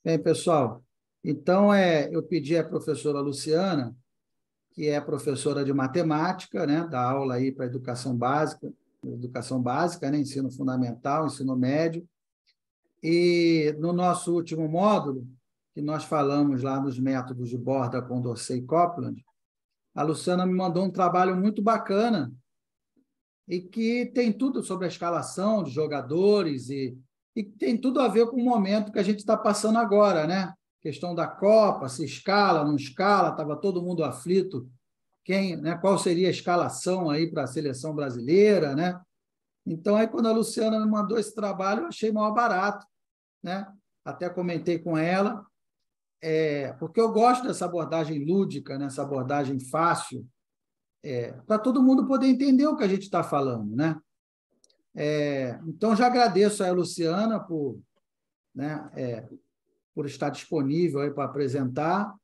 Bem, pessoal, então eu pedi à professora Luciana, que é professora de matemática, né, dá aula aí para educação básica, né, ensino fundamental, ensino médio, e no nosso último módulo, que nós falamos lá nos métodos de Borda, Condorcet e Copeland, a Luciana me mandou um trabalho muito bacana e que tem tudo sobre a escalação de jogadores e tem tudo a ver com o momento que a gente está passando agora, né? Questão da Copa, se escala, não escala, estava todo mundo aflito. Né, qual seria a escalação aí para a seleção brasileira, né? Então, aí, quando a Luciana me mandou esse trabalho, eu achei maior barato, né? Até comentei com ela, porque eu gosto dessa abordagem lúdica, nessa abordagem fácil, para todo mundo poder entender o que a gente está falando, né? Então, já agradeço a Luciana né, por estar disponível aí para apresentar.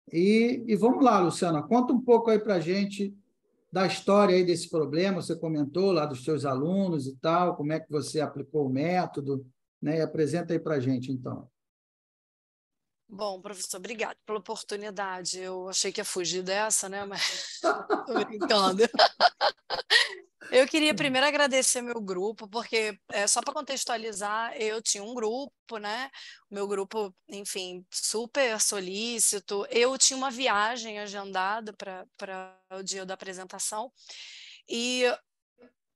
E vamos lá, Luciana, conta um pouco aí para a gente da história aí desse problema. Você comentou lá dos seus alunos e tal, como é que você aplicou o método, né? E apresenta aí para a gente, então. Bom, professor, obrigado pela oportunidade. Eu achei que ia fugir dessa, né? Mas tô brincando. Eu queria primeiro agradecer meu grupo, porque só para contextualizar, eu tinha um grupo, né? O meu grupo, enfim, super solícito. Eu tinha uma viagem agendada para o dia da apresentação e,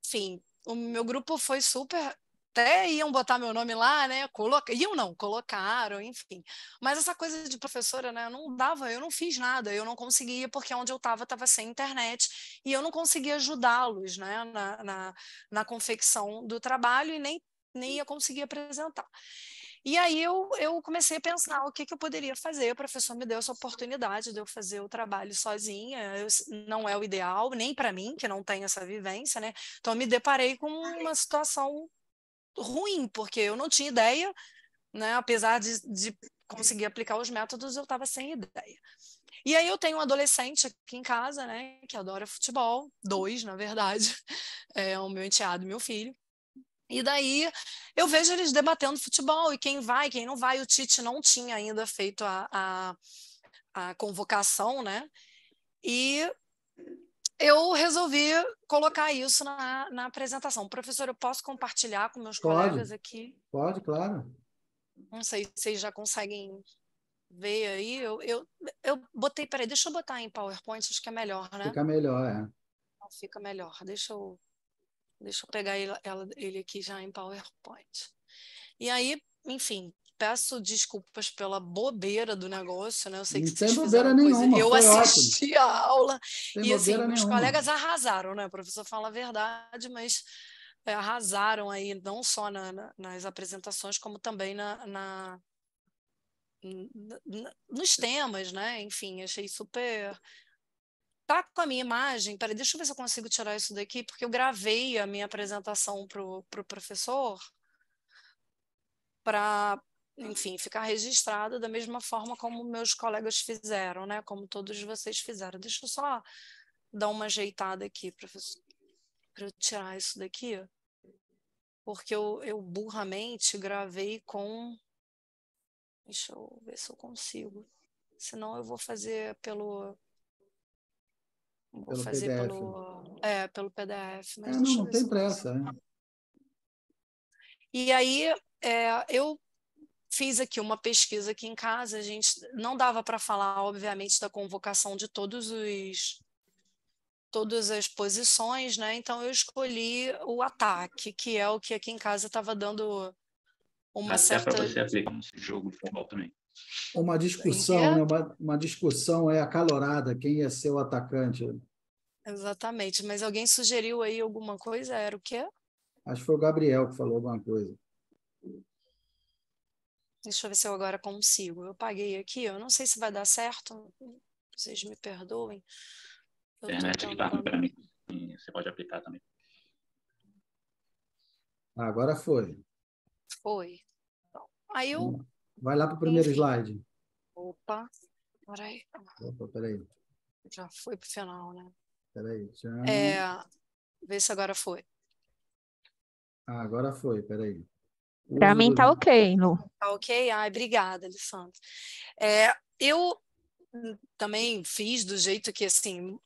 enfim, o meu grupo foi super. Até iam botar meu nome lá, né? Iam não, colocaram, enfim. Mas essa coisa de professora, né? Não dava, eu não fiz nada, eu não conseguia, porque onde eu estava sem internet, e eu não conseguia ajudá-los, né? Na confecção do trabalho, e nem ia conseguir apresentar. E aí eu comecei a pensar o que eu poderia fazer. O professor me deu essa oportunidade de eu fazer o trabalho sozinha. Não é o ideal, nem para mim, que não tenho essa vivência, né? Então, eu me deparei com uma situação ruim, porque eu não tinha ideia, né? Apesar de conseguir aplicar os métodos, eu estava sem ideia. E aí eu tenho um adolescente aqui em casa, né? Que adora futebol, dois, na verdade, o meu enteado e meu filho. E daí eu vejo eles debatendo futebol, e quem vai, quem não vai. O Tite não tinha ainda feito a convocação, né? E eu resolvi colocar isso na apresentação. Professor, eu posso compartilhar com meus Pode, colegas aqui? pode, claro. Não sei se vocês já conseguem ver aí. Eu botei, peraí, deixa eu botar em PowerPoint, acho que é melhor, né? Fica melhor, é. Fica melhor. Deixa eu pegar ele aqui já em PowerPoint. E aí, enfim, peço desculpas pela bobeira do negócio, né? Eu sei que Não tem vocês bobeira fizeram coisa. nenhuma, Eu foi ótimo. assisti a aula Não tem e, assim, bobeira meus nenhuma. colegas arrasaram, né? O professor fala a verdade, mas arrasaram aí, não só nas apresentações, como também nos temas, né? Enfim, achei super. Tá com a minha imagem? Peraí, deixa eu ver se eu consigo tirar isso daqui, porque eu gravei a minha apresentação pro professor para, enfim, ficar registrado da mesma forma como meus colegas fizeram, né? Como todos vocês fizeram. Deixa eu só dar uma ajeitada aqui, professor, para eu tirar isso daqui, porque eu burramente gravei com. Deixa eu ver se eu consigo. Senão eu vou fazer pelo. Vou Pelo fazer PDF. pelo PDF, mas Não, deixa eu não ver se tem eu pressa, consigo. né? E aí, eu fiz aqui uma pesquisa aqui em casa. A gente não dava para falar, obviamente, da convocação de todas as posições, né? Então eu escolhi o ataque, que é o que aqui em casa estava dando Dá uma até para certa. você aplicar nesse jogo de futebol também. Uma Em quê? discussão, né? Uma discussão acalorada, quem ia ser o atacante. Exatamente. Mas alguém sugeriu aí alguma coisa? Era o quê? Acho que foi o Gabriel que falou alguma coisa. Deixa eu ver se eu agora consigo. Eu paguei aqui, eu não sei se vai dar certo. Vocês me perdoem. Eu estou Internet que tá ruim tentando. para mim. E você pode aplicar também. Agora foi. Foi. Bom, aí eu, Vamos lá. Vai lá para o primeiro enfim. slide. Opa, peraí. Opa, peraí. Já foi pro final, né? Peraí. É, vê se agora foi. Agora foi, peraí. Para mim tá ok, Lu. Tá ok? Ai, obrigada, Alessandra. Eu também fiz do jeito que, assim,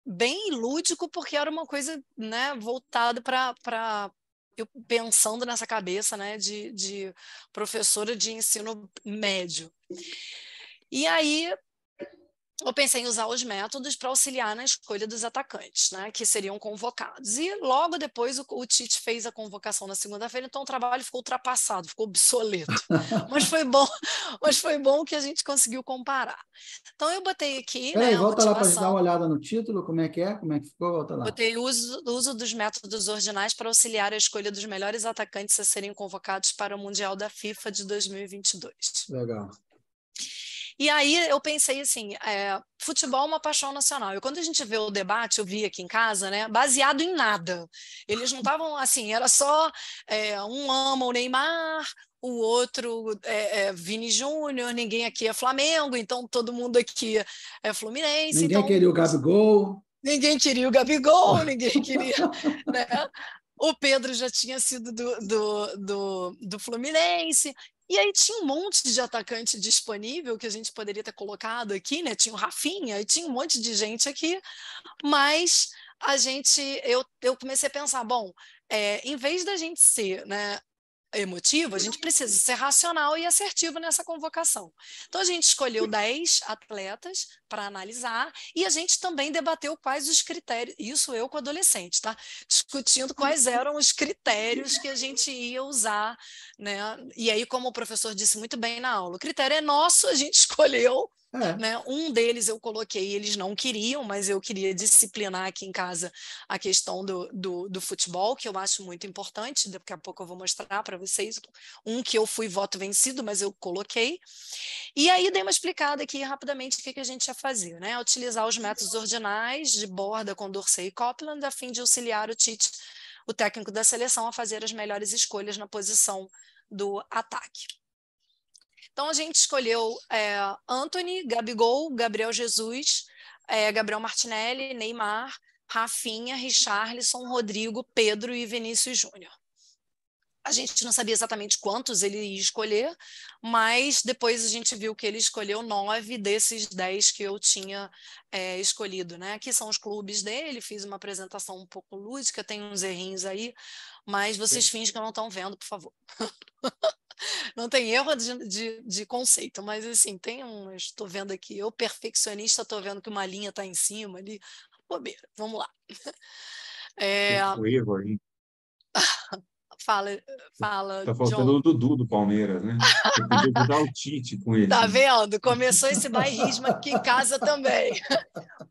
bem lúdico, porque era uma coisa, né, voltada para eu pensando nessa cabeça, né, de professora de ensino médio. E aí eu pensei em usar os métodos para auxiliar na escolha dos atacantes, né, que seriam convocados. E logo depois o Tite fez a convocação na segunda-feira, então o trabalho ficou ultrapassado, ficou obsoleto. Mas foi bom que a gente conseguiu comparar. Então eu botei aqui, Peraí, né, a volta lá para a gente dar uma motivação. olhada no título, como é que é? Como é que ficou? Volta lá. Botei o uso dos métodos ordinais para auxiliar a escolha dos melhores atacantes a serem convocados para o Mundial da FIFA de 2022. Legal. E aí eu pensei assim, futebol é uma paixão nacional. E quando a gente vê o debate, eu vi aqui em casa, né, baseado em nada. Eles não estavam assim, era só um ama o Neymar, o outro Vini Júnior, ninguém aqui é Flamengo, então todo mundo aqui é Fluminense. Ninguém Então queria o Gabigol. ninguém queria o Gabigol, ninguém queria, né? O Pedro já tinha sido do Fluminense. E aí tinha um monte de atacante disponível que a gente poderia ter colocado aqui, né? Tinha o Rafinha, e tinha um monte de gente aqui, mas eu comecei a pensar, bom, em vez da gente ser, né, emotivo, a gente precisa ser racional e assertivo nessa convocação. Então, a gente escolheu 10 atletas para analisar e a gente também debateu quais os critérios, isso eu com adolescente, tá? Discutindo quais eram os critérios que a gente ia usar, né? E aí, como o professor disse muito bem na aula, o critério é nosso, a gente escolheu, né? Um deles eu coloquei, eles não queriam, mas eu queria disciplinar aqui em casa a questão do futebol, que eu acho muito importante, daqui a pouco eu vou mostrar para vocês um que eu fui voto vencido, mas eu coloquei. E aí dei uma explicada aqui rapidamente o que a gente ia fazer, né? Utilizar os métodos ordinais de Borda, Condorcet e Copeland, a fim de auxiliar o Tite, o técnico da seleção, a fazer as melhores escolhas na posição do ataque. Então, a gente escolheu Antony, Gabigol, Gabriel Jesus, Gabriel Martinelli, Neymar, Rafinha, Richarlison, Rodrigo, Pedro e Vinícius Júnior. A gente não sabia exatamente quantos ele ia escolher, mas depois a gente viu que ele escolheu 9 desses 10 que eu tinha escolhido, né? Aqui são os clubes dele, fiz uma apresentação um pouco lúdica, tem uns errinhos aí, mas vocês fingem que não estão vendo, por favor. Não tem erro de conceito, mas assim, tem um. Estou vendo aqui, eu perfeccionista, estou vendo que uma linha está em cima ali. Bobeira, vamos lá. Tem um erro aí. Fala, Tá faltando John. o Dudu do Palmeiras, né? Você podia botar o Tite com ele. Tá vendo? Começou esse bairrismo aqui em casa também.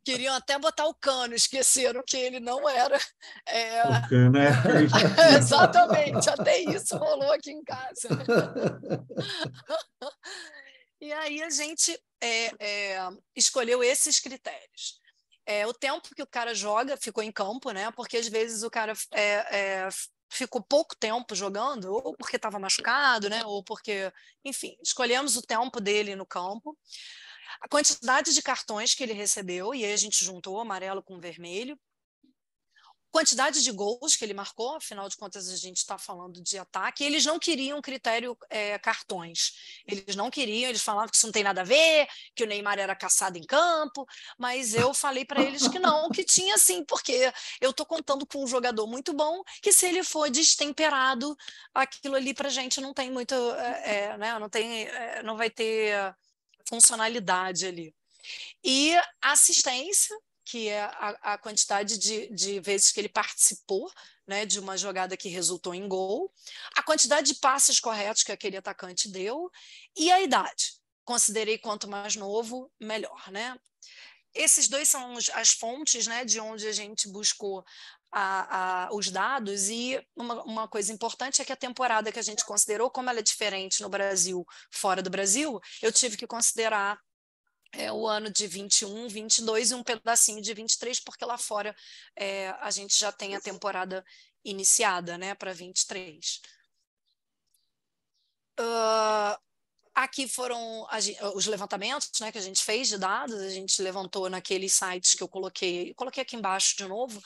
Queriam até botar o Cano, esqueceram que ele não era. O Cano é Exatamente, até isso rolou aqui em casa. E aí a gente escolheu esses critérios. O tempo que o cara joga ficou em campo, né? Porque às vezes o cara ficou pouco tempo jogando, ou porque estava machucado, né? Ou porque, enfim, escolhemos o tempo dele no campo. A quantidade de cartões que ele recebeu, e aí a gente juntou amarelo com vermelho. Quantidade de gols que ele marcou, afinal de contas a gente está falando de ataque. Eles não queriam critério cartões. Eles não queriam, eles falavam que isso não tem nada a ver, que o Neymar era caçado em campo, mas eu falei para eles que não, que tinha sim, porque eu estou contando com um jogador muito bom, que se ele for destemperado, aquilo ali para a gente não tem muito, né, não vai ter funcionalidade ali. E assistência, que é a quantidade de vezes que ele participou, né, de uma jogada que resultou em gol, a quantidade de passes corretos que aquele atacante deu e a idade. Considerei quanto mais novo, melhor, né? Esses dois são as fontes, né, de onde a gente buscou os dados, e uma coisa importante é que a temporada que a gente considerou, como ela é diferente no Brasil, fora do Brasil, eu tive que considerar o ano de 21, 22 e um pedacinho de 23, porque lá fora a gente já tem a temporada iniciada, né, para 23. Aqui foram os levantamentos, né, que a gente fez de dados, a gente levantou naqueles sites que eu coloquei aqui embaixo de novo,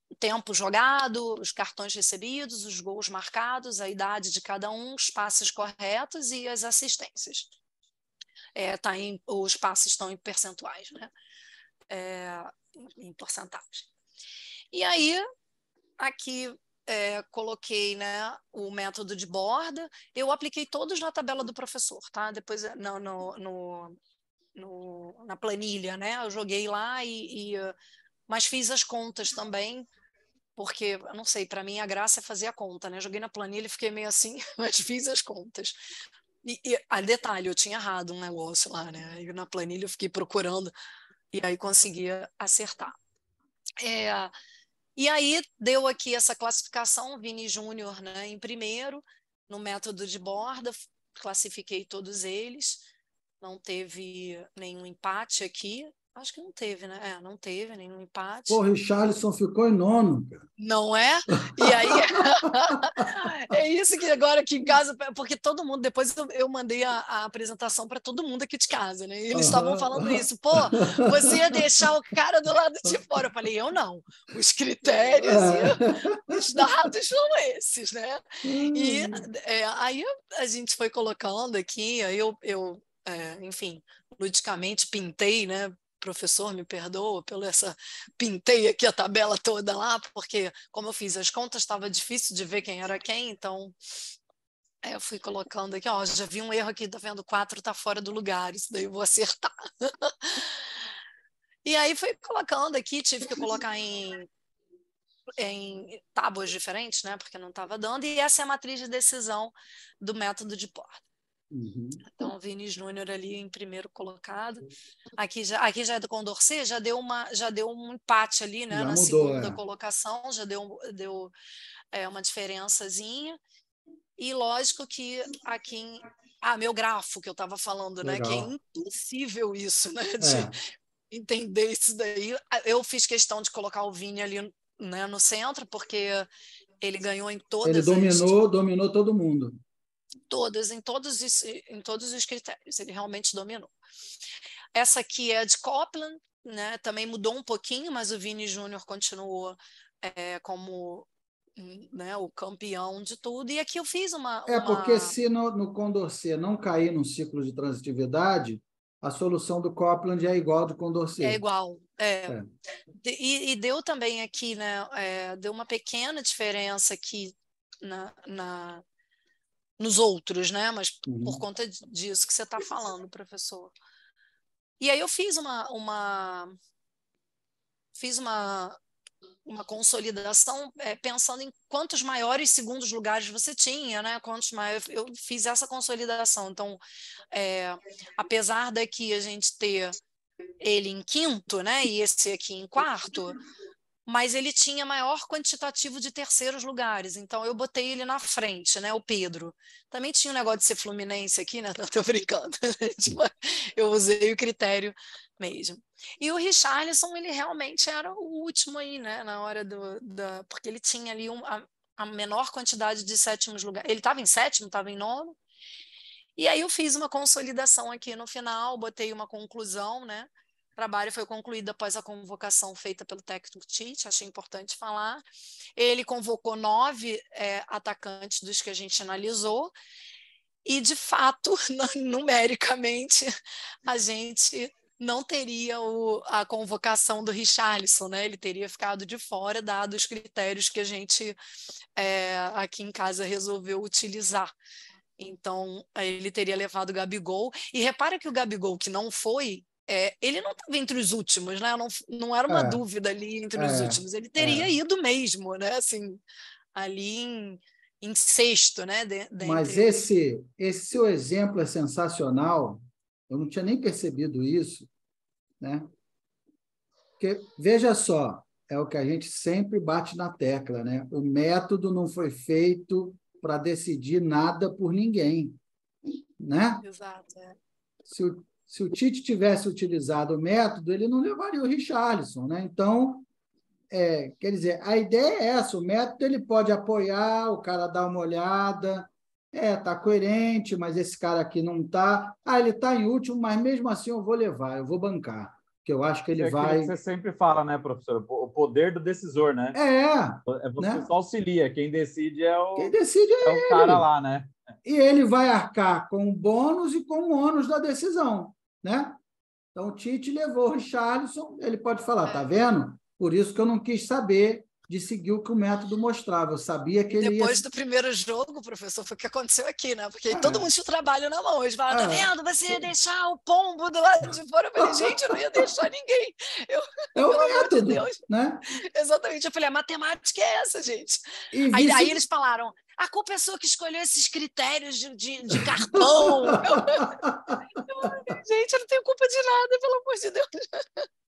o tempo jogado, os cartões recebidos, os gols marcados, a idade de cada um, os passes corretos e as assistências. Os passes estão em percentuais, né? Em porcentagem. E aí, aqui coloquei, né, o método de borda, eu apliquei todos na tabela do professor, tá? Depois na planilha, né? Eu joguei lá mas fiz as contas também, porque, eu não sei, para mim a graça é fazer a conta, né? Joguei na planilha e fiquei meio assim, mas fiz as contas. Detalhe, eu tinha errado um negócio lá, né? E na planilha eu fiquei procurando e aí conseguia acertar. E aí deu aqui essa classificação, Vini Júnior, né, em primeiro, no método de borda, classifiquei todos eles, não teve nenhum empate aqui, acho que não teve, né? Não teve nenhum empate. O Richarlison ficou em nono, cara. Não é? E aí, é isso que agora aqui em casa, porque todo mundo, depois eu mandei a apresentação para todo mundo aqui de casa, né? E eles estavam falando isso, pô, você ia deixar o cara do lado de fora. Eu falei, eu não. Os critérios e os dados são esses, né? E aí a gente foi colocando aqui, aí eu enfim, ludicamente pintei, né? Professor, me perdoa pintei aqui a tabela toda lá, porque como eu fiz as contas, estava difícil de ver quem era quem, então eu fui colocando aqui, ó, já vi um erro aqui, tá vendo, 4 tá fora do lugar, isso daí eu vou acertar. E aí fui colocando aqui, tive que colocar em tábuas diferentes, né, porque não estava dando, e essa é a matriz de decisão do método de borda. Uhum. Então, o Vini Júnior ali em primeiro colocado. Aqui já é do Condorcet, já deu um empate ali, né, Já na mudou, segunda colocação, já deu uma diferençazinha. E lógico que aqui meu grafo que eu estava falando, né, que é impossível isso, né, de entender isso daí. Eu fiz questão de colocar o Vini ali, né, no centro, porque ele ganhou em todas Ele dominou todo mundo. em todos os critérios, ele realmente dominou. Essa aqui é a de Copland, né? Também mudou um pouquinho, mas o Vini Júnior continuou como, né, o campeão de tudo. E aqui eu fiz porque se no Condorcet não cair num ciclo de transitividade, a solução do Copland é igual do Condorcet. É igual, E deu também aqui, né? Deu uma pequena diferença aqui nos outros, né? Mas por conta disso que você está falando, professor. E aí eu fiz uma consolidação pensando em quantos maiores segundos lugares você tinha, né? Quantos maiores, eu fiz essa consolidação. Então, apesar daqui a gente ter ele em quinto, né? E esse aqui em quarto, mas ele tinha maior quantitativo de terceiros lugares, então eu botei ele na frente, né, o Pedro. Também tinha um negócio de ser fluminense aqui, né, não tô brincando, eu usei o critério mesmo. E o Richarlison, ele realmente era o último aí, né, na hora porque ele tinha ali a menor quantidade de sétimos lugares, ele estava em sétimo, estava em nono, e aí eu fiz uma consolidação aqui no final, botei uma conclusão, né, o trabalho foi concluído após a convocação feita pelo técnico Tite, achei importante falar. Ele convocou 9 atacantes dos que a gente analisou e, de fato, numericamente, a gente não teria a convocação do Richarlison, né? Ele teria ficado de fora, dado os critérios que a gente aqui em casa resolveu utilizar. Então, ele teria levado o Gabigol. E repara que o Gabigol, que não foi, ele não estava entre os últimos, né? Não era uma dúvida ali entre os últimos. Ele teria ido mesmo, né? Assim, ali em sexto, né? Mas esse seu exemplo é sensacional. Eu não tinha nem percebido isso, né? Porque, veja só, é o que a gente sempre bate na tecla, né? O método não foi feito para decidir nada por ninguém, né? Exato. Se o Tite tivesse utilizado o método, ele não levaria o Richarlison, né? Então, quer dizer, a ideia é essa, o método ele pode apoiar, o cara dar uma olhada, Está coerente, mas esse cara aqui não está. Ah, ele está em último, mas mesmo assim eu vou levar, eu vou bancar, porque eu acho que ele aquilo vai... que você sempre fala, né, professor? O poder do decisor, né? Você Né? só auxilia, quem decide Quem decide é o cara lá, né? E ele vai arcar com o bônus e com o ônus da decisão, né? Então, o Tite levou o Richarlison, ele pode falar, tá vendo? Por isso que eu não quis saber de seguir o que o método mostrava. Eu sabia que ele ia... Depois do primeiro jogo, professor, foi o que aconteceu aqui, né? Porque todo mundo tinha o trabalho na mão. Eles falaram, tá vendo? Você ia deixar o pombo do lado de fora. Eu falei, gente, eu não ia deixar ninguém. É o pelo amor de método, Deus. né? Exatamente. Eu falei, a matemática é essa, gente. E Aí eles falaram, a culpa é sua que escolheu esses critérios de cartão. Gente, eu não tenho culpa de nada, pelo amor de Deus.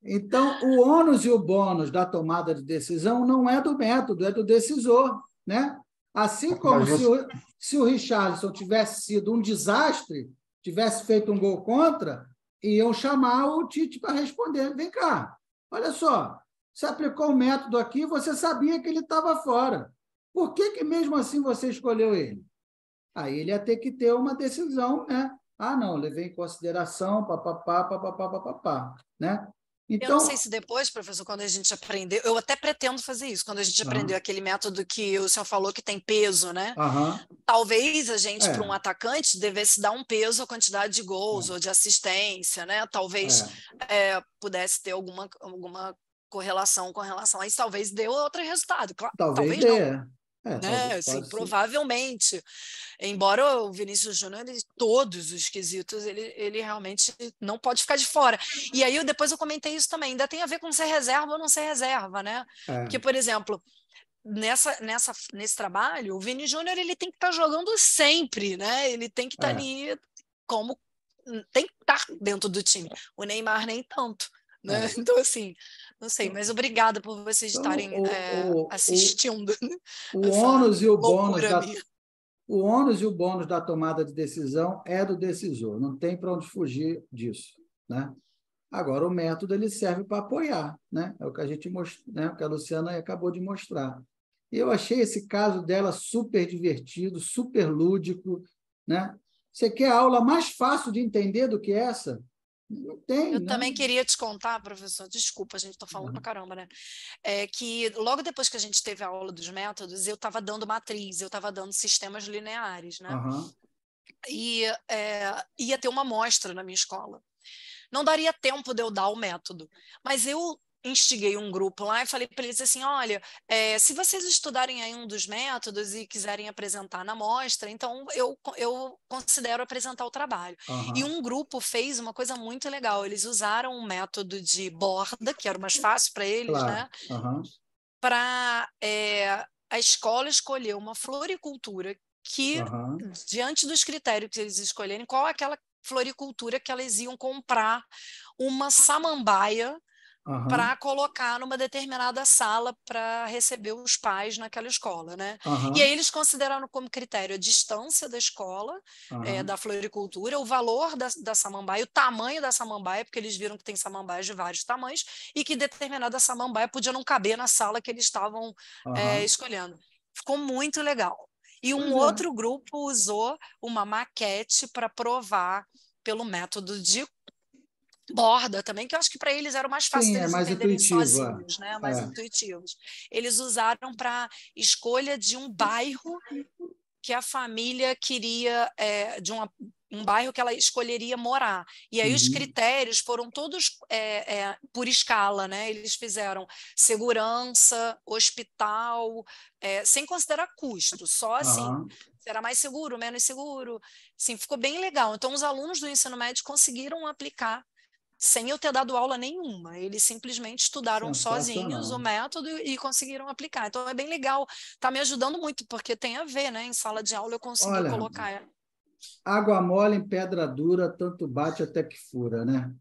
Então, o ônus e o bônus da tomada de decisão não é do método, é do decisor, né? Assim como se o Richarlison tivesse sido um desastre, tivesse feito um gol contra, iam chamar o Tite para responder. Vem cá, olha só, você aplicou o método aqui, você sabia que ele estava fora. Por que mesmo assim você escolheu ele? Aí ele ia ter que ter uma decisão, né? Ah, não, levei em consideração, papapá, né? Então, eu não sei se depois, professor, quando a gente aprendeu, eu até pretendo fazer isso, quando a gente aprendeu aquele método que o senhor falou que tem peso, né? Talvez a gente, para um atacante, devesse dar um peso à quantidade de gols ou de assistência, né? Talvez pudesse ter alguma correlação com relação a isso, talvez dê outro resultado. Claro, talvez dê. Não. Né? Assim, provavelmente, embora o Vinícius Júnior, todos os quesitos, ele realmente não pode ficar de fora. E aí depois eu comentei isso também, ainda tem a ver com ser reserva ou não ser reserva, né? Porque, por exemplo, nesse trabalho, o Vini Júnior ele tem que estar jogando sempre, né? Ele tem que estar ali como tem que estar dentro do time. O Neymar nem tanto. Né? Então, assim, não sei, mas obrigada por vocês estarem assistindo. O ônus e o bônus da tomada de decisão é do decisor, não tem para onde fugir disso, né? Agora, o método ele serve para apoiar, né? É o que a gente né? O que a Luciana acabou de mostrar. Eu achei esse caso dela super divertido, super lúdico, né? Você quer a aula mais fácil de entender do que essa? Não tem, eu também queria te contar, professor, desculpa, a gente está falando pra caramba, né? Que logo depois que a gente teve a aula dos métodos, eu estava dando matriz, eu estava dando sistemas lineares, né? E ia ter uma amostra na minha escola. Não daria tempo de eu dar o método, mas eu instiguei um grupo lá e falei para eles assim, olha, se vocês estudarem aí um dos métodos e quiserem apresentar na mostra, então eu considero apresentar o trabalho. E um grupo fez uma coisa muito legal, eles usaram um método de borda, que era o mais fácil para eles, né? Para a escola escolher uma floricultura que, diante dos critérios que eles escolherem, qual é aquela floricultura que elas iam comprar uma samambaia para colocar numa determinada sala para receber os pais naquela escola, né? E aí eles consideraram como critério a distância da escola, da floricultura, o valor da samambaia, o tamanho da samambaia, porque eles viram que tem samambaias de vários tamanhos e que determinada samambaia podia não caber na sala que eles estavam escolhendo. Ficou muito legal. E um outro grupo usou uma maquete para provar pelo método de borda também, que eu acho que para eles era o mais fácil deles entenderem sozinhos, né? Mais intuitivos. Eles usaram para escolha de um bairro que a família queria, um bairro que ela escolheria morar. E aí os critérios foram todos por escala, né? Eles fizeram segurança, hospital, sem considerar custo, só assim, será mais seguro, menos seguro. Sim, ficou bem legal. Então, os alunos do ensino médio conseguiram aplicar sem eu ter dado aula nenhuma. Eles simplesmente estudaram sozinhos o método e conseguiram aplicar. Então, é bem legal. Está me ajudando muito, porque tem a ver, né? Em sala de aula eu consegui colocar. Água mole em pedra dura, tanto bate até que fura, né?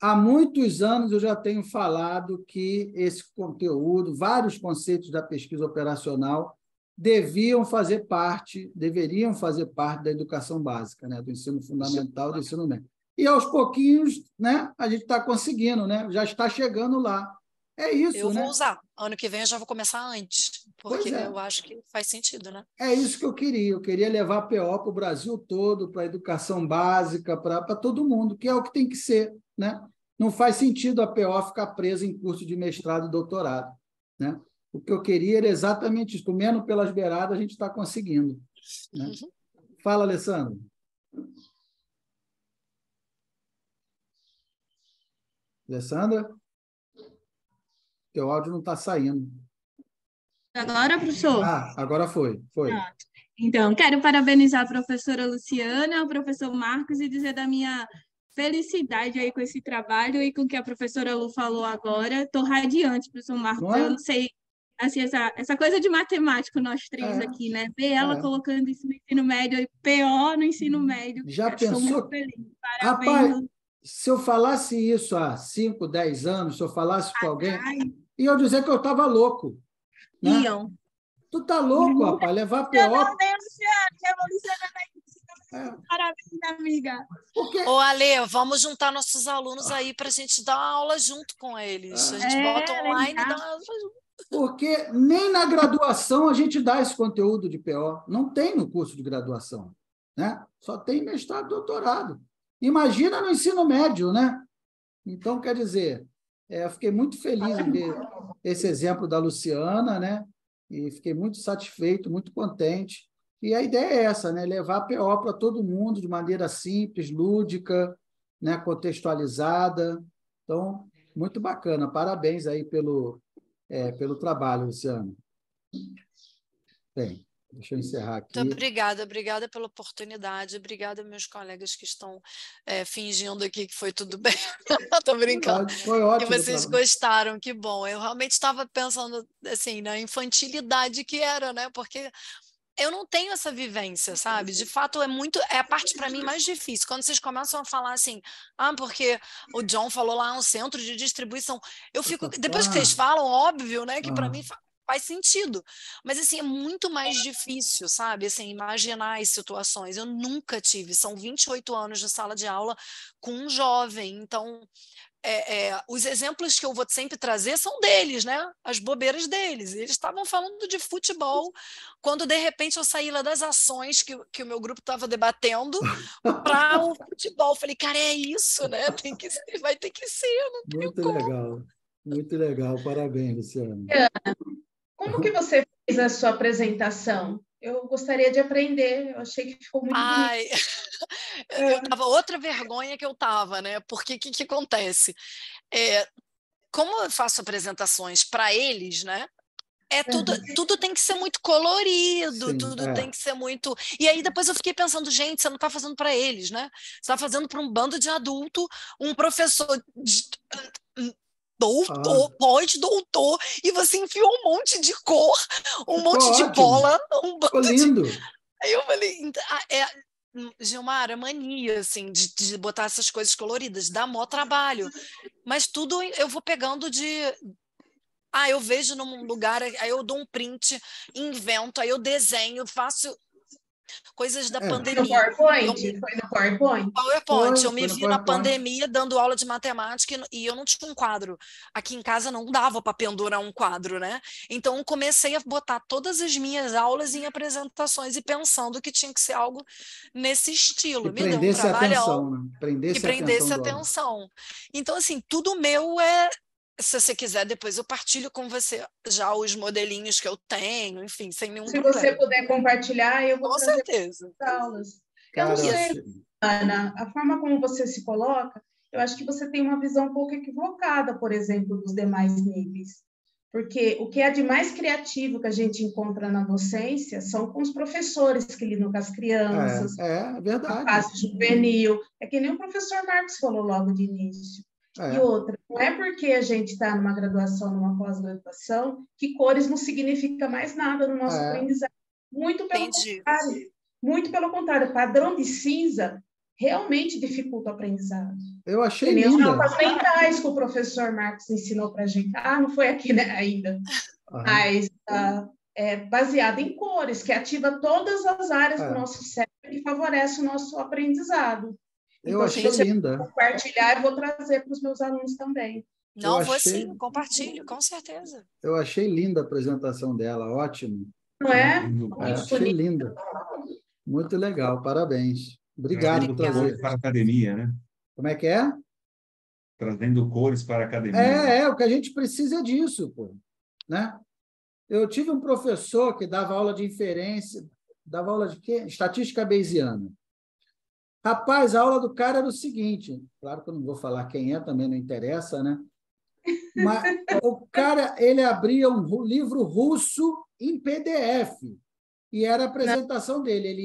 Há muitos anos eu já tenho falado que esse conteúdo, vários conceitos da pesquisa operacional, deveriam fazer parte da educação básica, né? Do ensino fundamental, do ensino médio. E, aos pouquinhos, né, a gente está conseguindo, né? Já está chegando lá. É isso, eu né? vou usar. Ano que vem eu já vou começar antes. porque eu acho que faz sentido, né? É isso que eu queria levar a PO para o Brasil todo, para a educação básica, para todo mundo, que é o que tem que ser, né? Não faz sentido a PO ficar presa em curso de mestrado e doutorado, né? O que eu queria era exatamente isso, comendo pelas beiradas a gente está conseguindo, né? Fala, Alessandro. Alessandra? Teu áudio não está saindo. Agora, professor? Agora foi. Então, quero parabenizar a professora Luciana, o professor Marcos e dizer da minha felicidade aí com esse trabalho e com o que a professora Lu falou agora. Estou radiante, professor Marcos. Eu não sei, assim, essa coisa de matemática, nós três aqui, né? Ver ela colocando isso no ensino médio e PO no ensino médio. Já Estou pensou? muito feliz. Parabéns. Rapaz, se eu falasse isso há 5, 10 anos, se eu falasse com alguém, iam dizer que eu estava louco. Né? Iam. Tu tá louco, rapaz, levar PO. Parabéns, amiga. Ô, Ale, vamos juntar nossos alunos aí para a gente dar uma aula junto com eles. A gente bota online e dá uma aula junto. Porque nem na graduação a gente dá esse conteúdo de PO. Não tem no curso de graduação, né? Só tem mestrado e doutorado. Imagina no ensino médio, né? Então, quer dizer, eu fiquei muito feliz em ver esse exemplo da Luciana, né? E fiquei muito satisfeito, muito contente. E a ideia é essa, né? Levar a PO para todo mundo de maneira simples, lúdica, né? Contextualizada. Então, muito bacana. Parabéns aí pelo trabalho, Luciano. Bem, deixa eu encerrar aqui. Muito obrigada pela oportunidade, obrigada meus colegas que estão fingindo aqui que foi tudo bem. Estou brincando. Foi ótimo. Que vocês gostaram, que bom. Eu realmente estava pensando assim na infantilidade que era, né? Porque eu não tenho essa vivência, sabe? De fato, é a parte para mim mais difícil. Quando vocês começam a falar assim, porque o John falou lá um centro de distribuição, eu fico, depois que vocês falam, óbvio, né, que para mim faz sentido. Mas assim, é muito mais difícil, sabe? Assim, imaginar as situações. Eu nunca tive, são 28 anos de sala de aula com um jovem, então os exemplos que eu vou sempre trazer são deles, né? As bobeiras deles. Eles estavam falando de futebol, quando de repente eu saí lá das ações que o meu grupo estava debatendo para o futebol. Eu falei, cara, é isso, né? Vai ter que ser. Não tem muito como. legal, muito legal. Parabéns, Luciana. Como que você fez a sua apresentação? Eu gostaria de aprender, eu achei que ficou muito bonito. Eu tava outra vergonha que eu tava, né? Porque o que acontece? Como eu faço apresentações para eles, né? Tudo tem que ser muito colorido, Sim, tem que ser muito. E aí depois eu fiquei pensando, gente, você não está fazendo para eles, né? Você está fazendo para um bando de adulto, um professor pós-doutor, e você enfiou um monte de cor, um monte de bola, um bando lindo. Aí eu falei, Gilmar, a mania, assim, de botar essas coisas coloridas, dá mó trabalho. Mas tudo eu vou pegando eu vejo num lugar, aí eu dou um print, invento, aí eu desenho, faço coisas da pandemia. No PowerPoint? Foi no PowerPoint? PowerPoint. Eu me vi na pandemia dando aula de matemática e eu não tinha um quadro. Aqui em casa não dava para pendurar um quadro, né? Então comecei a botar todas as minhas aulas em apresentações e pensando que tinha que ser algo nesse estilo. Que prendesse a atenção, né? Que prendesse a atenção. Então, assim, tudo meu se você quiser, depois eu partilho com você já os modelinhos que eu tenho, enfim, sem nenhum problema. Se você puder compartilhar, eu vou com certeza. Aulas. Eu não sei, Ana, a forma como você se coloca, eu acho que você tem uma visão um pouco equivocada, por exemplo, dos demais níveis. Porque o que é de mais criativo que a gente encontra na docência são com os professores que lidam com as crianças. É verdade. A fase juvenil. É que nem o professor Marcos falou logo de início. E outra, não é porque a gente está numa graduação, numa pós-graduação, que cores não significa mais nada no nosso aprendizado. Muito pelo contrário. Muito pelo contrário. Padrão de cinza realmente dificulta o aprendizado. Eu achei linda. As mapas mentais que o professor Marcos ensinou para a gente. Não foi aqui, né, ainda. Mas baseado em cores, que ativa todas as áreas do nosso cérebro e favorece o nosso aprendizado. Eu achei linda. Compartilhar, eu vou trazer para os meus alunos também. Não, vou sim, compartilho, com certeza. Eu achei linda a apresentação dela, ótimo. Não é? Achei linda. Muito legal, parabéns. Obrigado por trazer. Cores para a academia, né? Como é que é? Trazendo cores para a academia. O que a gente precisa é disso, pô, né? Eu tive um professor que dava aula de inferência, dava aula de quê? Estatística bayesiana. Rapaz, a aula do cara era o seguinte, claro que eu não vou falar quem é, também não interessa, né? Mas o cara, ele abria um livro russo em PDF e era a apresentação dele. Ele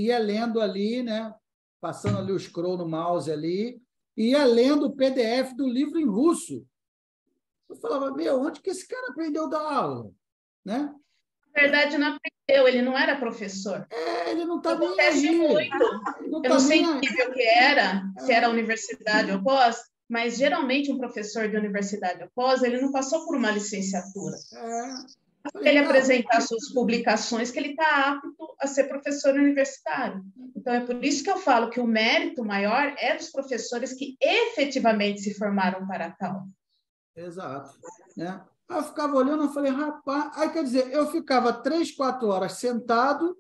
ia lendo ali, né? Passando ali o scroll no mouse ali, e ia lendo o PDF do livro em russo. Eu falava, onde que esse cara aprendeu a dar aula? Né? Na verdade, não aprendeu, ele não era professor. Ele não está nem aí. Eu não sei que nível que era, se era universidade ou pós, mas geralmente um professor de universidade ou pós, ele não passou por uma licenciatura. Ele apresentar suas publicações que ele está apto a ser professor universitário. Então, é por isso que eu falo que o mérito maior é dos professores que efetivamente se formaram para tal. Exato. Né? Aí eu ficava olhando, eu falei, rapaz... Aí, quer dizer, eu ficava 3, 4 horas sentado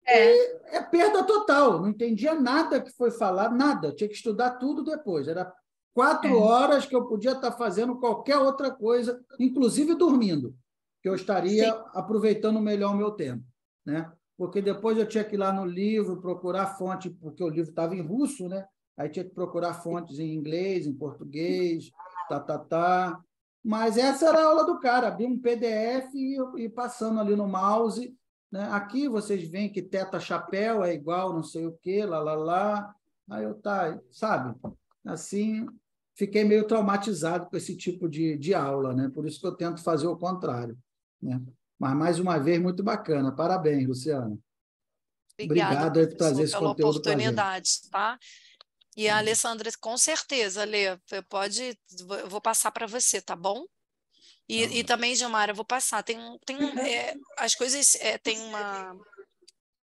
e é perda total. Não entendia nada que foi falado, nada. Tinha que estudar tudo depois. Era 4 horas que eu podia estar fazendo qualquer outra coisa, inclusive dormindo, que eu estaria aproveitando melhor o meu tempo. Né? Porque depois eu tinha que ir lá no livro, procurar fonte, porque o livro estava em russo, né? Aí tinha que procurar fontes em inglês, em português, Mas essa era a aula do cara, abrir um PDF e passando ali no mouse. Né? Aqui vocês veem que teta chapéu é igual não sei o quê, lá. Aí eu, sabe? Assim, fiquei meio traumatizado com esse tipo de aula, né? Por isso que eu tento fazer o contrário. Né? Mas, mais uma vez, muito bacana. Parabéns, Luciana. Obrigado por trazer esse pela conteúdo oportunidade, tá? E a Alessandra, com certeza, Lê, eu vou passar para você, tá bom? E também, Gilmar, eu vou passar. As coisas tem uma...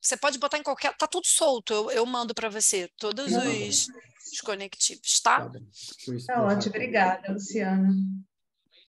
Você pode botar em qualquer... Tá tudo solto, eu mando para você, todos os conectivos, tá? Tá ótimo, obrigada, Luciana.